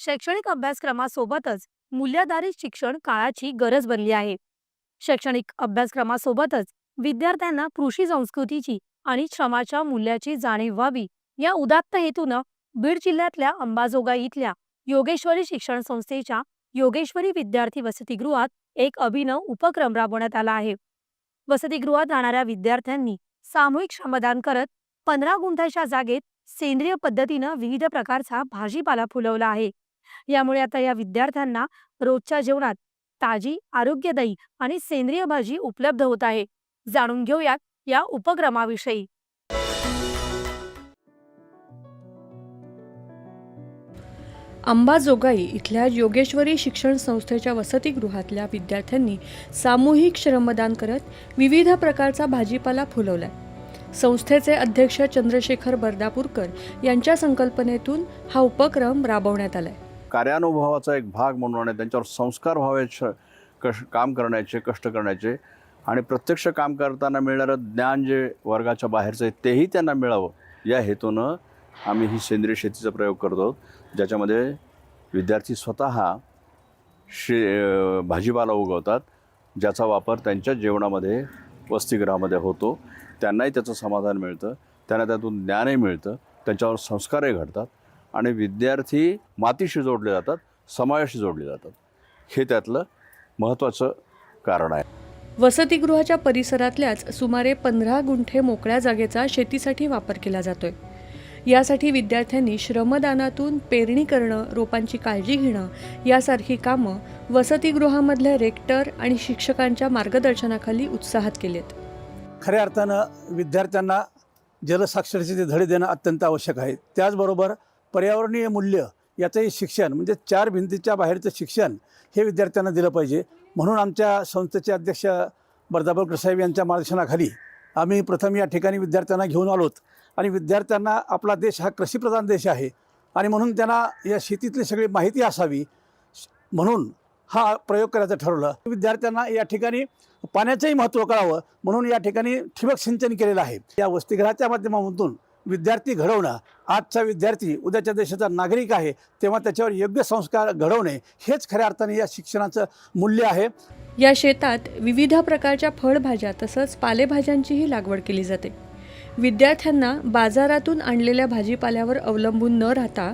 शैक्षणिक अभ्यासक्रमासोबतच मूल्याधारित शिक्षण काळाची गरज बनली आहे. शैक्षणिक अभ्यासक्रमासोबतच विद्यार्थ्यांना कृषी संस्कृतीची आणि श्रमाच्या मूल्याची जाणीव व्हावी या उदात्त हेतूनं बीड जिल्ह्यातल्या अंबाजोगाई इथल्या योगेश्वरी शिक्षण संस्थेच्या योगेश्वरी विद्यार्थी वसतिगृहात एक अभिनव उपक्रम राबवण्यात आला आहे. वसतिगृहात राहणाऱ्या विद्यार्थ्यांनी सामूहिक श्रमदान करत 15 गुंठ्याच्या जागेत सेंद्रिय पद्धतीनं विविध प्रकारचा भाजीपाला फुलवला आहे. यामुळे आता या विद्यार्थ्यांना रोजच्या जेवणात ताजी, आरोग्यदायी आणि सेंद्रिय भाजी उपलब्ध होत आहे. जाणून घेऊयात या उपक्रमाविषयी. अंबाजोगाई इथल्या योगेश्वरी शिक्षण संस्थेच्या वसतिगृहातल्या विद्यार्थ्यांनी सामूहिक श्रमदान करत विविध प्रकारचा भाजीपाला फुलवलाय. संस्थेचे अध्यक्ष चंद्रशेखर बर्दापूरकर यांच्या संकल्पनेतून हा उपक्रम राबवण्यात आलाय. कार्यानुभवाचा एक भाग म्हणून आणि त्यांच्यावर संस्कार व्हावे, काम करण्याचे, कष्ट करण्याचे आणि प्रत्यक्ष काम करताना मिळणारं ज्ञान जे वर्गाच्या बाहेरचं आहे तेही त्यांना मिळावं या हेतूनं आम्ही ही सेंद्रिय शेतीचा प्रयोग करतो, ज्याच्यामध्ये विद्यार्थी स्वतः भाजीपाला उगवतात, ज्याचा वापर त्यांच्या जेवणामध्ये वसतिगृहामध्ये होतो. त्यांनाही त्याचं समाधान मिळतं, त्यांना त्यातून ज्ञानही मिळतं, त्यांच्यावर संस्कारही घडतात आणि विद्यार्थी मातीशी जोडले जातात, समाजाशी जोडले जातात. हे त्यातलं महत्त्वाचं कारण आहे. वसतिगृहाच्या परिसरातल्याच सुमारे 15 गुंठे मोकळ्या जागेचा शेतीसाठी वापर केला जातोय. यासाठी विद्यार्थ्यांनी श्रमदानातून पेरणी करणं, रोपांची काळजी घेणं यासारखी कामं वसतिगृहामधल्या रेक्टर आणि शिक्षकांच्या मार्गदर्शनाखाली उत्साहात केलेत. खऱ्या अर्थानं विद्यार्थ्यांना जलसाक्षरतेचे धडे देणं अत्यंत आवश्यक आहे. त्याचबरोबर पर्यावरणीय मूल्य याचंही शिक्षण म्हणजे 4 भिंतीच्या बाहेरचं शिक्षण हे विद्यार्थ्यांना दिलं पाहिजे. म्हणून आमच्या संस्थेचे अध्यक्ष बर्दापूरकर साहेब यांच्या मार्गदर्शनाखाली आम्ही प्रथम या ठिकाणी विद्यार्थ्यांना घेऊन आलोत आणि विद्यार्थ्यांना आपला देश हा कृषीप्रधान देश आहे आणि म्हणून त्यांना या शेतीतली सगळी माहिती असावी म्हणून हा प्रयोग करायचं ठरवलं. विद्यार्थ्यांना या ठिकाणी पाण्याचंही महत्त्व कळावं म्हणून या ठिकाणी ठिबक सिंचन केलेलं आहे. या वसतिगृहाच्या माध्यमातून विद्यार्थी घडवणं, आजचा विद्यार्थी उद्याच्या देशाचा नागरिक आहे, तेव्हा त्याच्यावर योग्य संस्कार घडवणे हेच खऱ्या अर्थाने या शिक्षणाचं मूल्य आहे. या शेतात विविध प्रकारच्या फळभाज्या तसंच पालेभाज्यांचीही लागवड केली जाते. विद्यार्थ्यांना बाजारातून आणलेल्या भाजीपाल्यावर अवलंबून न राहता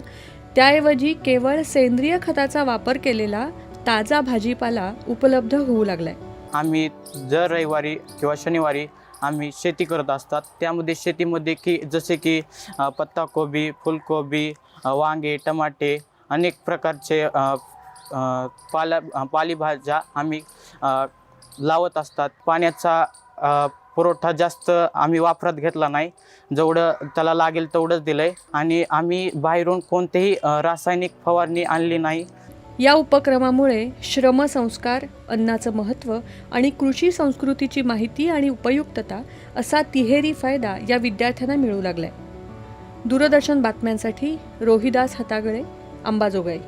त्याऐवजी केवळ सेंद्रिय खताचा वापर केलेला ताजा भाजीपाला उपलब्ध होऊ लागलाय. आम्ही दर रविवारी किंवा शनिवारी आम्ही शेती करत असतात. त्यामध्ये शेतीमध्ये जसे की पत्ताकोबी, फुलकोबी, वांगे, टमाटे अनेक प्रकारचे पालेभाज्या आम्ही लावत असतात. पाण्याचा पुरवठा जास्त आम्ही वापरात घेतला नाही, जेवढं त्याला लागेल तेवढंच दिलं आहे आणि आम्ही बाहेरून कोणतेही रासायनिक फवारणी आणली नाही. या उपक्रमामुळे श्रमसंस्कार, अन्नाचं महत्त्व आणि कृषी संस्कृतीची माहिती आणि उपयुक्तता असा तिहेरी फायदा या विद्यार्थ्यांना मिळू लागलाय. दूरदर्शन बातम्यांसाठी रोहिदास हतागळे, अंबाजोगाई.